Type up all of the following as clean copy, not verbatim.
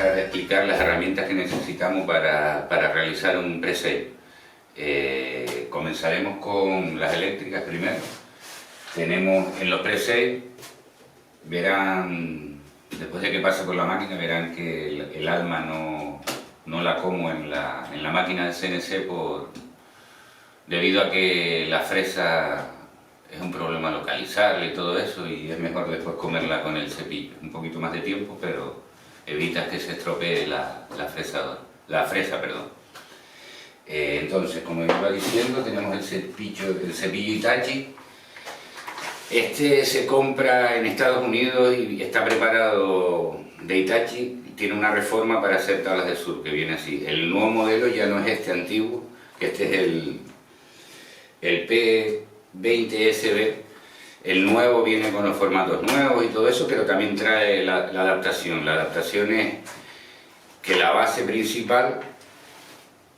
empezar a explicar las herramientas que necesitamos para realizar un pre-sale. Comenzaremos con las eléctricas primero. Tenemos en los pre-sale, verán, después de que pase por la máquina, verán que el alma no la como en la máquina de CNC debido a que la fresa es un problema localizarla y todo eso, y es mejor después comerla con el cepillo. Un poquito más de tiempo, pero evitas que se estropee la fresa. Entonces, como iba diciendo, tenemos el cepillo Hitachi. Este se compra en Estados Unidos y está preparado de Hitachi. Tiene una reforma para hacer tablas de surf, que viene así. El nuevo modelo ya no es este antiguo, que este es el P20SB. El nuevo viene con los formatos nuevos y todo eso, pero también trae la adaptación. La adaptación es que la base principal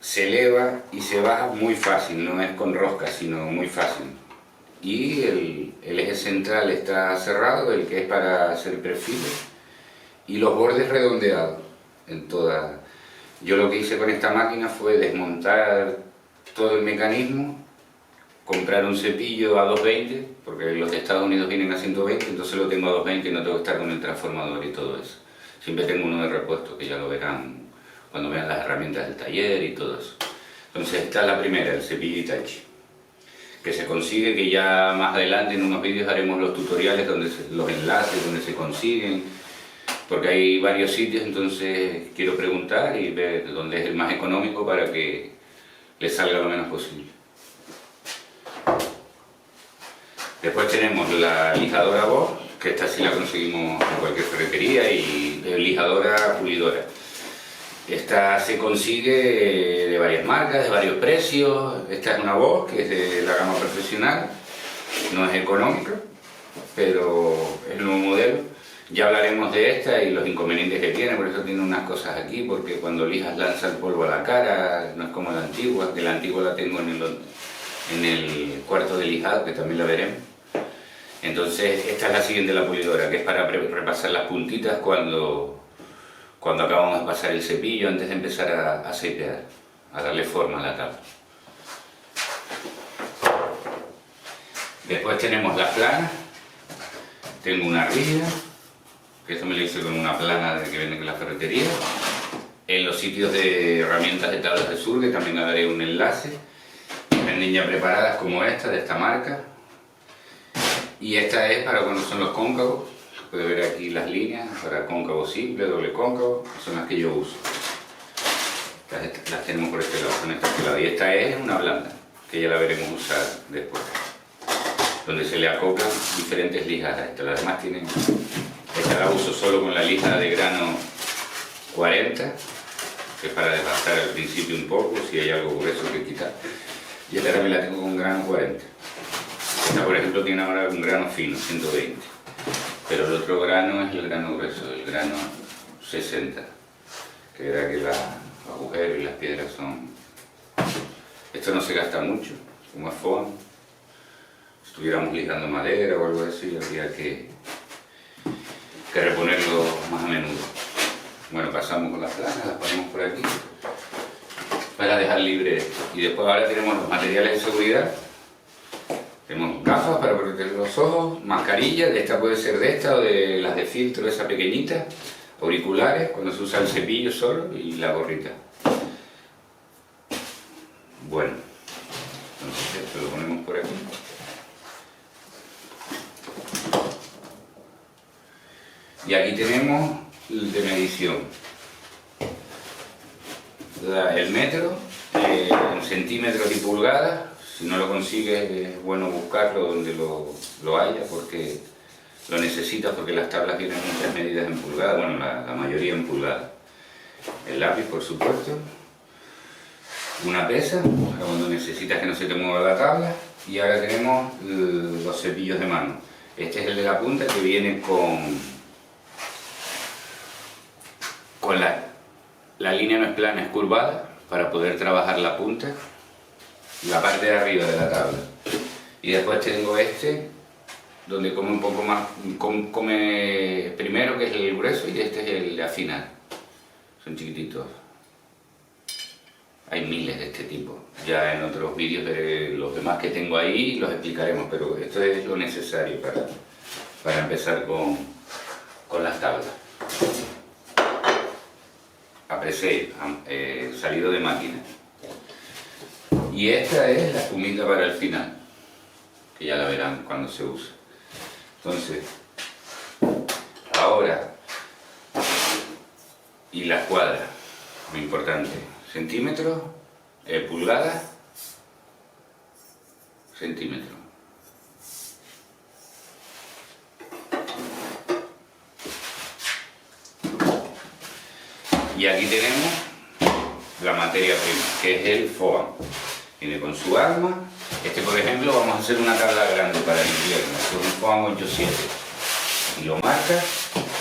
se eleva y se baja muy fácil, no es con rosca, sino muy fácil. Y el eje central está cerrado, el que es para hacer perfiles, y los bordes redondeados en toda. Yo lo que hice con esta máquina fue desmontar todo el mecanismo, comprar un cepillo a 220, porque los de Estados Unidos vienen a 120, entonces lo tengo a 220 y no tengo que estar con el transformador y todo eso. Siempre tengo uno de repuesto, que ya lo verán cuando vean las herramientas del taller y todo eso. Entonces esta es la primera, el cepillo Hitachi, que se consigue, que ya más adelante en unos vídeos haremos los tutoriales, los enlaces donde se consiguen, porque hay varios sitios, entonces quiero preguntar y ver dónde es el más económico para que les salga lo menos posible. Después tenemos la lijadora Bosch, que esta sí la conseguimos en cualquier ferretería, y lijadora pulidora. Esta se consigue de varias marcas, de varios precios. Esta es una Bosch, que es de la gama profesional, no es económica, pero es el nuevo modelo. Ya hablaremos de esta y los inconvenientes que tiene, por eso tiene unas cosas aquí, porque cuando lijas lanza el polvo a la cara, no es como la antigua, que la antigua la tengo en el cuarto de lijado, que también la veremos. Entonces esta es la siguiente, la pulidora, que es para repasar las puntitas cuando acabamos de pasar el cepillo, antes de empezar a shapear, a darle forma a la tabla. Después tenemos las planas. Tengo una rilla, que esto me lo hice con una plana que venden en la ferretería. En los sitios de herramientas de tablas de surf, que también daré un enlace. Venden ya preparadas como de esta marca. Y esta es para cuando son los cóncavos. Puede ver aquí las líneas para cóncavo simple, doble cóncavo, son las que yo uso. Las tenemos por este lado, con este lado. Y esta es una blanda, que ya la veremos usar después, donde se le acoplan diferentes lijas a esta. Las demás tienen. Esta la uso solo con la lija de grano 40, que es para desgastar al principio un poco, si hay algo grueso que quitar. Y esta también la tengo con grano 40. Esta, por ejemplo, tiene ahora un grano fino, 120. Pero el otro grano es el grano grueso, el grano 60, que era que los agujeros y las piedras son. Esto no se gasta mucho, como es foam. Si estuviéramos lijando madera o algo así, habría que reponerlo más a menudo. Bueno, pasamos con las planas, las ponemos por aquí para dejar libre esto. Y después ahora tenemos los materiales de seguridad. Tenemos gafas para proteger los ojos, mascarilla, de esta puede ser de esta o de las de filtro, esa pequeñita, auriculares, cuando se usa el cepillo solo, y la gorrita. Bueno, entonces esto lo ponemos por aquí. Y aquí tenemos el de medición. El metro, en centímetros y pulgadas. Si no lo consigues, es bueno buscarlo donde lo haya, porque lo necesitas, porque las tablas tienen muchas medidas en pulgadas, bueno, la mayoría en pulgadas. El lápiz, por supuesto. Una pesa, para cuando necesitas que no se te mueva la tabla. Y ahora tenemos los cepillos de mano. Este es el de la punta, que viene con la línea no es plana, es curvada, para poder trabajar la punta. La parte de arriba de la tabla. Y después tengo este, donde come un poco más, come primero, que es el grueso, y este es el de afinar. son chiquititos. Hay miles de este tipo. Ya en otros vídeos de los demás que tengo ahí los explicaremos, pero esto es lo necesario para empezar con las tablas. Apresé, salido de máquina. Y esta es la espumita para el final, que ya la verán cuando se use. Entonces, ahora, y la cuadra, muy importante, centímetros, pulgadas, centímetros. Y aquí tenemos la materia prima, que es el foam. Viene con su arma. Este, por ejemplo, vamos a hacer una tabla grande para el invierno. Este es un foam 87. Y lo marca.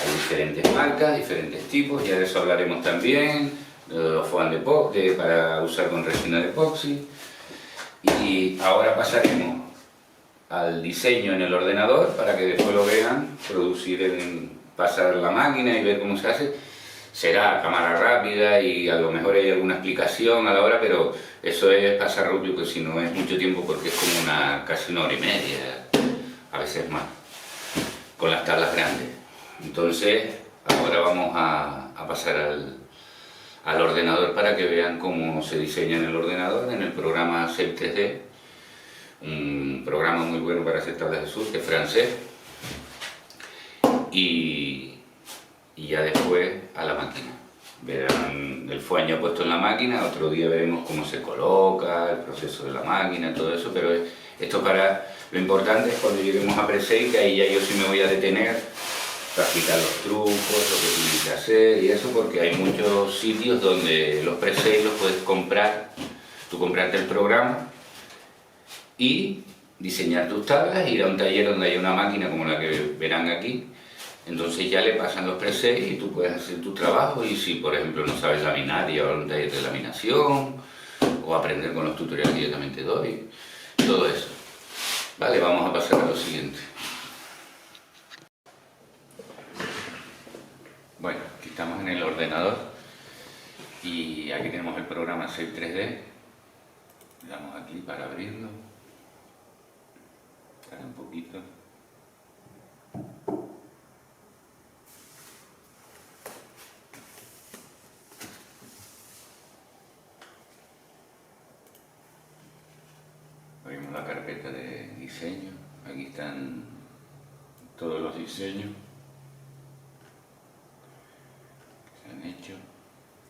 Hay diferentes marcas, diferentes tipos. Ya de eso hablaremos también. De los foam para usar con resina de epoxi. Y ahora pasaremos al diseño en el ordenador para que después lo vean pasar la máquina y ver cómo se hace. Será cámara rápida y a lo mejor hay alguna explicación a la hora, pero eso es pasar rápido, porque si no es mucho tiempo, porque es como casi una hora y media, a veces más, con las tablas grandes. Entonces, ahora vamos a pasar al ordenador para que vean cómo se diseña en el ordenador, en el programa Shape 3D, un programa muy bueno para hacer tablas de surf, que es francés, y ya después a la máquina. Verán el foam ya puesto en la máquina, otro día veremos cómo se coloca, el proceso de la máquina, todo eso, pero esto lo importante es cuando lleguemos a Presale, que ahí ya yo sí me voy a detener para explicar los trucos, lo que tienes que hacer y eso, porque hay muchos sitios donde los Presale los puedes comprar, tú comprarte el programa y diseñar tus tablas, ir a un taller donde hay una máquina como la que verán aquí. Entonces ya le pasan los presets y tú puedes hacer tu trabajo, y si por ejemplo no sabes laminar, ir a un taller de laminación o aprender con los tutoriales que yo también te doy, todo eso. Vale, vamos a pasar a lo siguiente. Bueno, aquí estamos en el ordenador y aquí tenemos el programa Shape 3D. Le damos aquí para abrirlo. Espera un poquito. Abrimos la carpeta de diseño. Aquí están todos los diseños que se han hecho.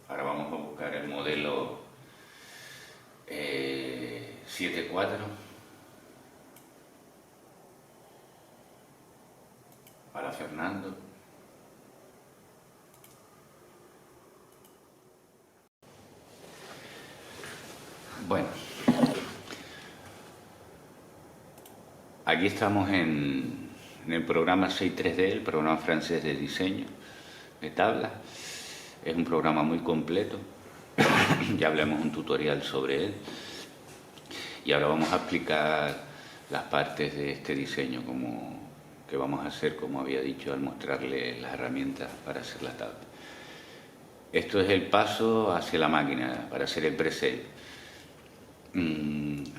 Ahora vamos a buscar el modelo 7.4. Para Fernando. Bueno, aquí estamos en el programa Shape 3D, el programa francés de diseño de tablas. Es un programa muy completo, ya hablamos un tutorial sobre él. Y ahora vamos a explicar las partes de este diseño que vamos a hacer, como había dicho, al mostrarle las herramientas para hacer la tabla. Esto es el paso hacia la máquina para hacer el preset.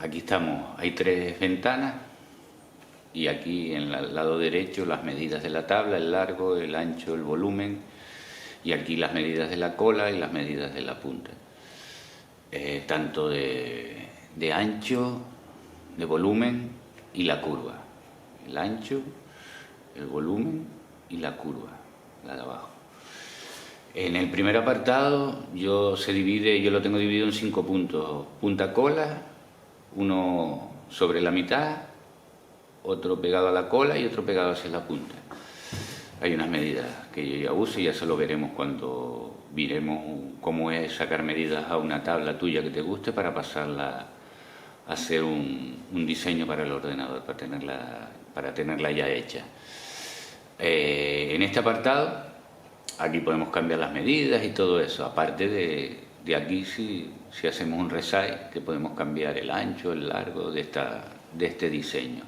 Aquí estamos, hay 3 ventanas y aquí en el lado derecho las medidas de la tabla, el largo, el ancho, el volumen, y aquí las medidas de la cola y las medidas de la punta, tanto de ancho, de volumen y la curva. El ancho, el volumen y la curva, la de abajo. En el primer apartado yo lo tengo dividido en 5 puntos. Punta cola, uno sobre la mitad, otro pegado a la cola y otro pegado hacia la punta. Hay unas medidas que yo ya uso y ya se lo veremos cuando miremos cómo es sacar medidas a una tabla tuya que te guste para pasarla a hacer un diseño para el ordenador, para tenerla ya hecha. En este apartado, aquí podemos cambiar las medidas y todo eso, aparte de aquí si hacemos un resize, que podemos cambiar el ancho, el largo de este diseño,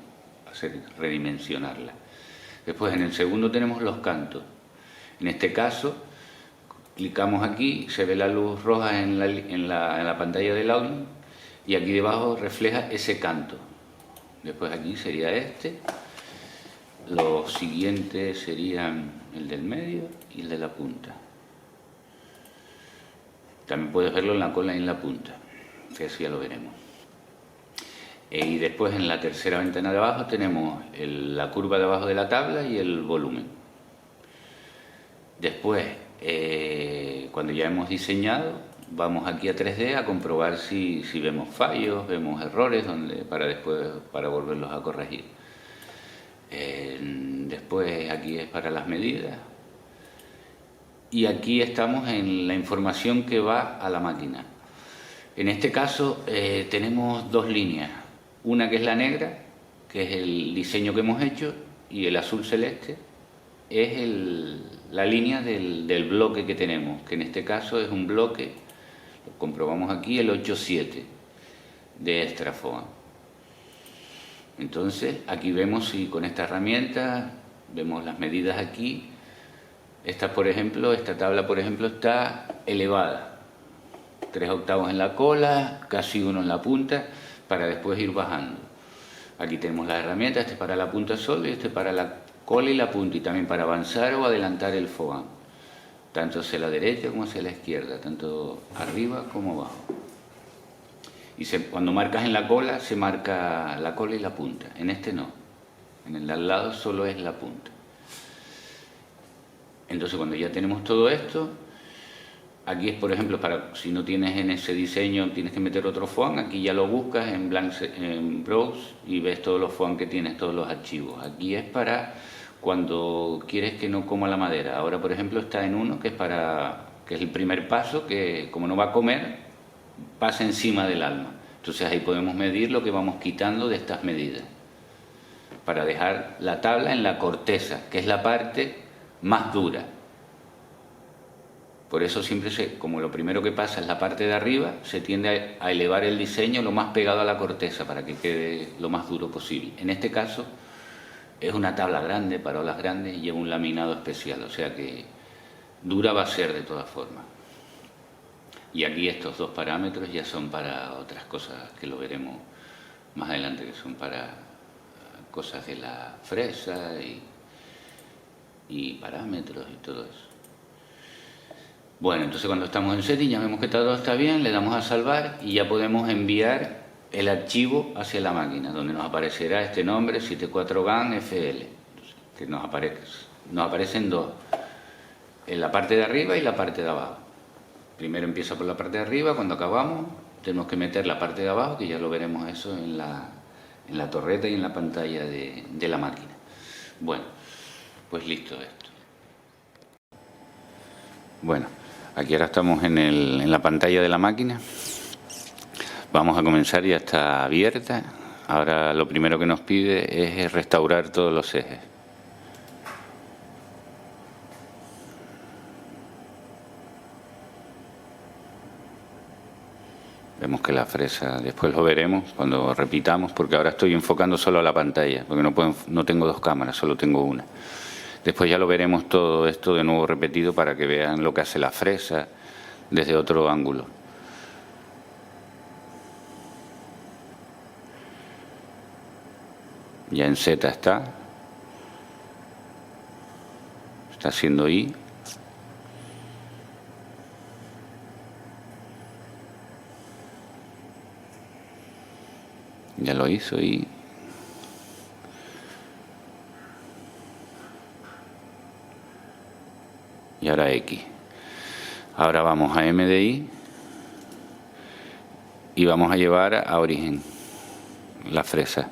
redimensionarla. Después en el segundo tenemos los cantos. En este caso, clicamos aquí, se ve la luz roja en la pantalla del audio y aquí debajo refleja ese canto. Después aquí sería este. Los siguientes serían el del medio y el de la punta. También puedes verlo en la cola y en la punta, que así ya lo veremos. Y después en la tercera ventana de abajo tenemos la curva de abajo de la tabla y el volumen. Después, cuando ya hemos diseñado, vamos aquí a 3D a comprobar si vemos fallos, vemos errores, para volverlos a corregir. Después aquí es para las medidas. Y aquí estamos en la información que va a la máquina. En este caso tenemos dos líneas. Una que es la negra, que es el diseño que hemos hecho, y el azul celeste es la línea del bloque que tenemos, que en este caso es un bloque, lo comprobamos aquí, el 8.7 de Extrafoam. Entonces aquí vemos si con esta herramienta vemos las medidas aquí. Esta tabla por ejemplo está elevada, 3 octavos en la cola, casi 1 en la punta, para después ir bajando. Aquí tenemos las herramientas, este es para la punta solo y este para la cola y la punta, y también para avanzar o adelantar el foam, tanto hacia la derecha como hacia la izquierda, tanto arriba como abajo. Y cuando marcas en la cola, se marca la cola y la punta, en este no, en el de al lado solo es la punta. Entonces cuando ya tenemos todo esto, aquí es por ejemplo, si no tienes en ese diseño, tienes que meter otro foam, aquí ya lo buscas en Browse y ves todos los foam que tienes, todos los archivos. Aquí es para cuando quieres que no coma la madera. Ahora por ejemplo está en uno que es el primer paso, que como no va a comer, pasa encima del alma. Entonces ahí podemos medir lo que vamos quitando de estas medidas, para dejar la tabla en la corteza, que es la parte más dura. Por eso siempre como lo primero que pasa es la parte de arriba, se tiende a elevar el diseño lo más pegado a la corteza para que quede lo más duro posible. En este caso es una tabla grande, para olas grandes, y lleva un laminado especial, o sea que dura va a ser de todas formas. Y aquí estos dos parámetros ya son para otras cosas que lo veremos más adelante, que son para cosas de la fresa y parámetros y todo eso. Bueno, entonces cuando estamos en setting ya vemos que todo está bien, le damos a salvar y ya podemos enviar el archivo hacia la máquina, donde nos aparecerá este nombre, 74GAN FL, que nos aparecen dos, en la parte de arriba y la parte de abajo. Primero empieza por la parte de arriba, cuando acabamos tenemos que meter la parte de abajo, que ya lo veremos eso en la torreta y en la pantalla de la máquina. Bueno, pues listo esto. Bueno, aquí ahora estamos en la pantalla de la máquina. Vamos a comenzar, ya está abierta. Ahora lo primero que nos pide es restaurar todos los ejes. Vemos que la fresa, después lo veremos cuando repitamos, porque ahora estoy enfocando solo a la pantalla, porque no tengo dos cámaras, solo tengo una. Después ya lo veremos todo esto de nuevo repetido para que vean lo que hace la fresa desde otro ángulo. Ya en Z está haciendo I. Ya lo hizo y ahora X. Ahora vamos a MDI y vamos a llevar a origen la fresa.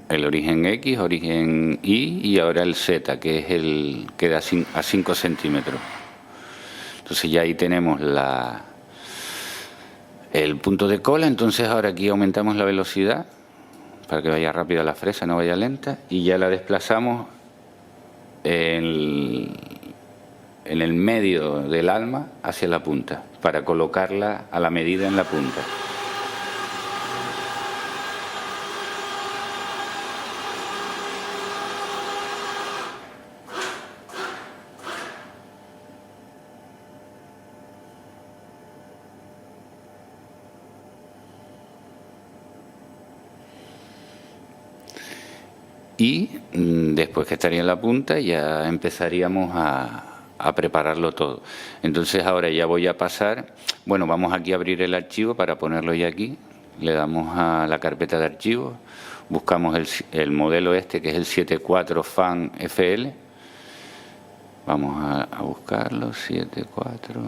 El origen X, origen Y y ahora el Z, que es el que da a 5 centímetros. Entonces ya ahí tenemos el punto de cola. Entonces ahora aquí aumentamos la velocidad para que vaya rápida la fresa, no vaya lenta, y ya la desplazamos en el medio del alma hacia la punta, para colocarla a la medida en la punta. Y después que estaría en la punta ya empezaríamos a prepararlo todo. Entonces ahora ya voy a pasar, bueno, vamos aquí a abrir el archivo para ponerlo ya aquí. Le damos a la carpeta de archivos, buscamos el modelo este que es el 74 Fan FL. Vamos a buscarlo, 74...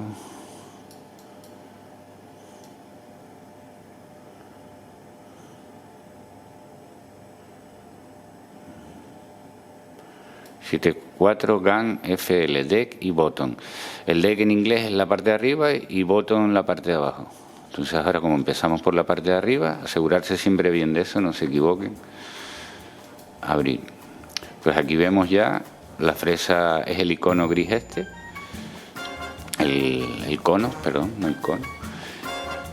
74 GAN FL, deck y bottom. El deck en inglés es la parte de arriba y bottom la parte de abajo. Entonces ahora, como empezamos por la parte de arriba, asegurarse siempre bien de eso, no se equivoquen. Abrir. Pues aquí vemos ya, la fresa es el icono gris este. El cono, perdón, no el cono.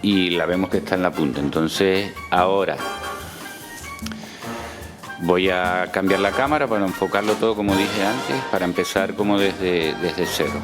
Y la vemos que está en la punta. Entonces ahora voy a cambiar la cámara para enfocarlo todo como dije antes, para empezar como desde cero.